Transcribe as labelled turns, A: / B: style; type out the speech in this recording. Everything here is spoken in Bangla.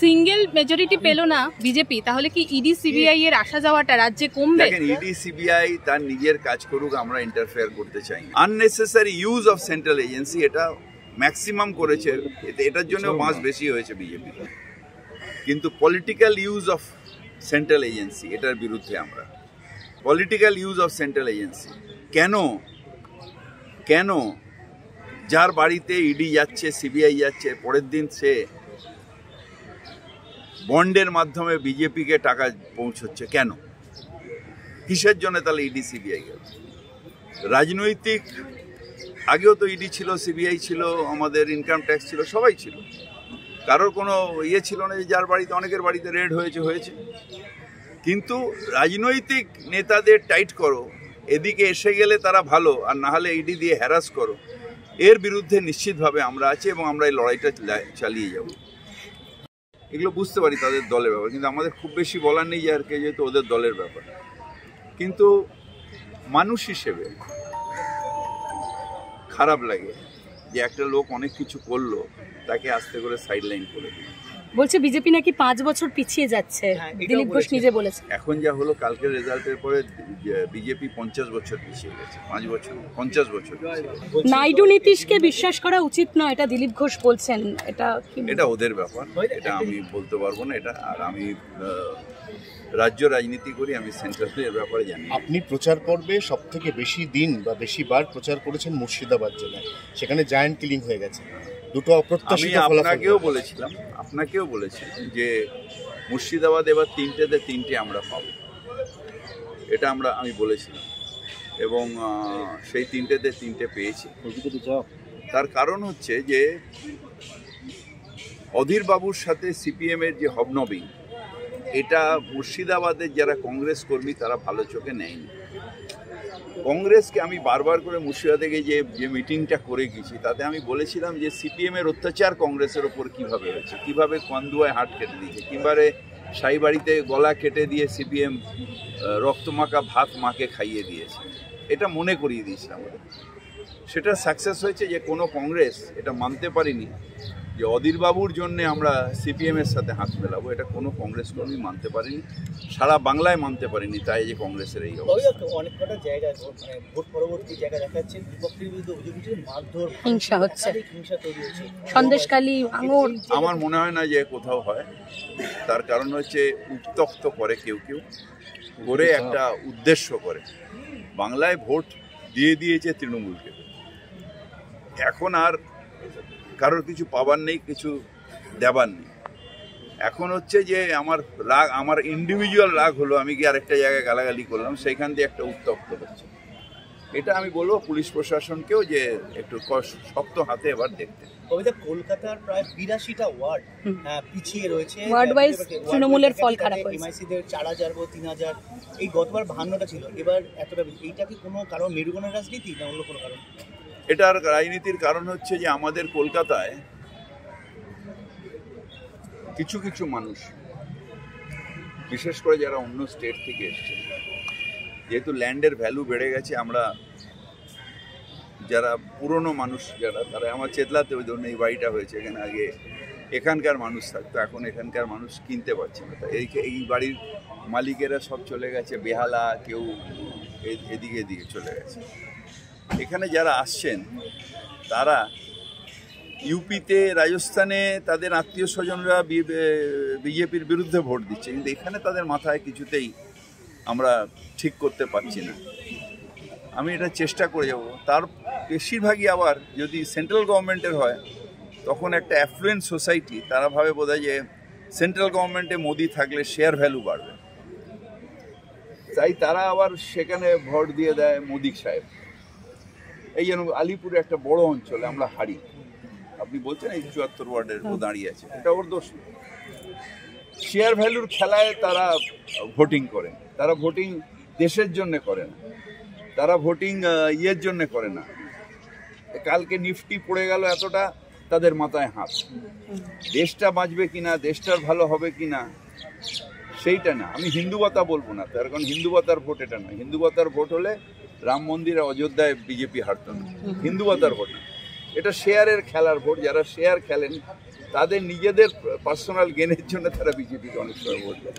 A: সিঙ্গেল মেজরিটি পেল না বিজেপি, তাহলে কি ইডি সিবিআই এর আসা যাওয়াটা রাজ্যে কমবে?
B: দেখেন, ইডি সিবিআই তার নিজের কাজ করুক, আমরা ইন্টারফেয়ার করতে চাই। Unnecessary use of central agency এটা ম্যাক্সিমাম করেছে, এটার জন্য মাস বেশি হয়েছে বিজেপি। কিন্তু political use of central agency এটার বিরুদ্ধে আমরা। Political use of central agency কেন কেন যার বাড়িতে ইডি যাচ্ছে, সিবিআই যাচ্ছে, পরের দিন সে বন্ডের মাধ্যমে বিজেপিকে টাকা পৌঁছচ্ছে কেন? কিসের জন্য তাহলে ইডি সিবিআই গেল? রাজনৈতিক, আগেও তো ইডি ছিল, সিবিআই ছিল, আমাদের ইনকাম ট্যাক্স ছিল, সবাই ছিল, কারোর কোনো ইয়ে ছিল না যে যার বাড়িতে, অনেকের বাড়িতে রেড হয়েছে। কিন্তু রাজনৈতিক নেতাদের টাইট করো, এদিকে এসে গেলে তারা ভালো, আর না হলে ইডি দিয়ে হ্যারাস করো, এর বিরুদ্ধে নিশ্চিতভাবে আমরা আছি এবং আমরা এই লড়াইটা চালিয়ে যাব। এগুলো বুঝতে পারি তাদের দলের ব্যাপার, কিন্তু আমাদের খুব বেশি বলার নেই, আর কে যেহেতু ওদের দলের ব্যাপার। কিন্তু মানুষ হিসেবে খারাপ লাগে যে একটা লোক অনেক কিছু করলো, তাকে আস্তে করে সাইডলাইন করে দিল।
A: বলছে বিজেপি নাকি 5 বছর পিছিয়ে যাচ্ছে, দিলীপ ঘোষ নিজে বলেছে।
B: এখন যা হলো, কালকের রেজাল্টের পরে বিজেপি 50 বছর পিছিয়ে গেছে, 5 বছর 50 বছর।
A: নাইডু নীতিশকে বিশ্বাস করা উচিত নয়, এটা দিলীপ ঘোষ বলছেন। এটা
B: ওদের ব্যাপার, এটা আমি বলতে পারবো না এটা। আর আমি রাজ্য রাজনীতি করি, আমি সেন্ট্রালের ব্যাপারে জানি।
C: আপনি প্রচার পর্বে সব থেকে বেশি দিন বা বেশি বার প্রচার করেছেন মুর্শিদাবাদ জেলায়, সেখানে জায়ান্ট কিলিং হয়ে গেছে। দুটো অপ্রত্যাশিত ফলাফল।
B: আপনাকেও বলেছি যে মুর্শিদাবাদ এবার 3টেতে 3টে আমরা পাবো, এটা আমি বলেছিলাম, এবং সেই 3টেতে 3টে পেয়েছি। তার কারণ হচ্ছে যে অধীর বাবুর সাথে সিপিএম এর যে হবনবিং, এটা মুর্শিদাবাদের যারা কংগ্রেস কর্মী তারা ভালো চোখে নেয়নি। কংগ্রেসকে আমি বারবার করে মুর্শিদাবাদে যে মিটিংটা করে গেছি, তাতে আমি বলেছিলাম যে সিপিএম এর অত্যাচার কংগ্রেসের ওপর কিভাবে হয়েছে, কিভাবে কন্দুয়ায় হাট কেটে দিয়েছে, কিভাবে সাইবাড়িতে গলা কেটে দিয়ে সিপিএম রক্তমাখা ভাত মাকে খাইয়ে দিয়েছে, এটা মনে করিয়ে দিয়েছিলাম। সেটা সাকসেস হয়েছে যে কোনো কংগ্রেস এটা মানতে পারিনি যে অধীরবাবুর জন্য আমরা সিপিএম এর সাথে হাত মেলাবো, এটা কোনো কংগ্রেস কর্মী মানতে পারেনি, সারা বাংলায় মানতে পারেনি। তাই যে কংগ্রেসের এই অবস্থা।
D: অনেক কটা জায়গায় ভোট পরবর্তী জায়গা দেখা যাচ্ছে বিপক্ষের বিরুদ্ধে অভিযোগ হচ্ছে মারধর,
A: হিংসা হচ্ছে,
D: হিংসা তৈরি হচ্ছে,
A: সন্দেশখালী, ভাঙড়।
B: আমার মনে হয় না যে কোথাও হয়। তার কারণ হচ্ছে উত্তক্ত করে কেউ করে, একটা উদ্দেশ্য করে। বাংলায় ভোট দিয়ে দিয়েছে তৃণমূলকে, এখন আর কারোর কিছু পাবার নেই, কিছু দেবার নেই। এখন হচ্ছে যে আমার ইন্ডিভিজুয়াল রাগ হলো, আমি কি আরেকটা জায়গায় গালাগালি করলাম, সেইখান দিয়ে একটা উত্তপ্ত হচ্ছে। এটা আমি বলবো পুলিশ প্রশাসনকেও যে একটু শক্ত হাতে এবার দেখতে।
D: কলকাতার প্রায় 82টা ওয়ার্ড পিছিয়ে রয়েছে,
A: ওয়ার্ড ওয়াইজ তৃণমূলের ফল খারাপ হয়েছে।
D: এমআইসিদের 4000 বা 3000, এই গতবার 52টা ছিল, এবার এতটা। এইটা কি কোনো কারণ মেরুগণের রাজনীতি না অন্য কোনো কারণ?
B: এটার রাজনীতির কারণ হচ্ছে যে আমাদের কলকাতায় কিছু কিছু মানুষ, বিশেষ করে যারা অন্য স্টেট থেকে এসছে, যেহেতু ল্যান্ডের ভ্যালু বেড়ে গেছে, আমরা যারা পুরনো মানুষ যারা, তারা আমার চেতলাতে ওই জন্য এই বাড়িটা হয়েছে, এখানে আগে এখানকার মানুষ থাকতো, এখন এখানকার মানুষ কিনতে পারছে না। এই বাড়ির মালিকেরা সব চলে গেছে বেহালা, কেউ এদিকে চলে গেছে। এখানে যারা আসছেন তারা ইউপিতে, রাজস্থানে তাদের আত্মীয় স্বজনরা বিজেপির বিরুদ্ধে ভোট দিচ্ছে, কিন্তু এখানে তাদের মাথায় কিছুতেই আমরা ঠিক করতে পারছি না। আমি এটা চেষ্টা করে যাব। তার বেশিরভাগই আবার যদি সেন্ট্রাল গভর্নমেন্টের হয়, তখন একটা অ্যাফ্লুয়েন্ট সোসাইটি, তারা ভাবে বোধহয় যে সেন্ট্রাল গভর্নমেন্টে মোদি থাকলে শেয়ার ভ্যালু বাড়বে, তাই তারা আবার সেখানে ভোট দিয়ে দেয় মোদি সাহেব। এই জন্য আলিপুরে একটা বড় অঞ্চলে আমরা হারি। আপনি বলছেন এই 74 ওয়ার্ডের ও দাঁড়িয়ে আছে, এটা ওর দোষ। শেয়ার ভ্যালুর খেলায় তারা ভোটিং করে, তারা ভোটিং দেশের জন্য করে না, তারা ভোটিং ইয়ের জন্য করে না। কালকে নিফটি পড়ে গেল এতটা, তাদের মাথায় হাত। দেশটা বাঁচবে কিনা, দেশটার ভালো হবে কিনা, সেইটা না। আমি হিন্দুবাতা বলবো না, তার কারণ হিন্দুবাতার ভোট এটা না। হিন্দুবাতার ভোট হলে রাম মন্দির অযোধ্যায় বিজেপি হারত না, হিন্দুবাতার ভোট না। এটা শেয়ারের খেলার ভোট। যারা শেয়ার খেলেন তাদের নিজেদের পার্সোনাল গেনের জন্য তারা বিজেপিকে অনেক সময় ভোট দেয়।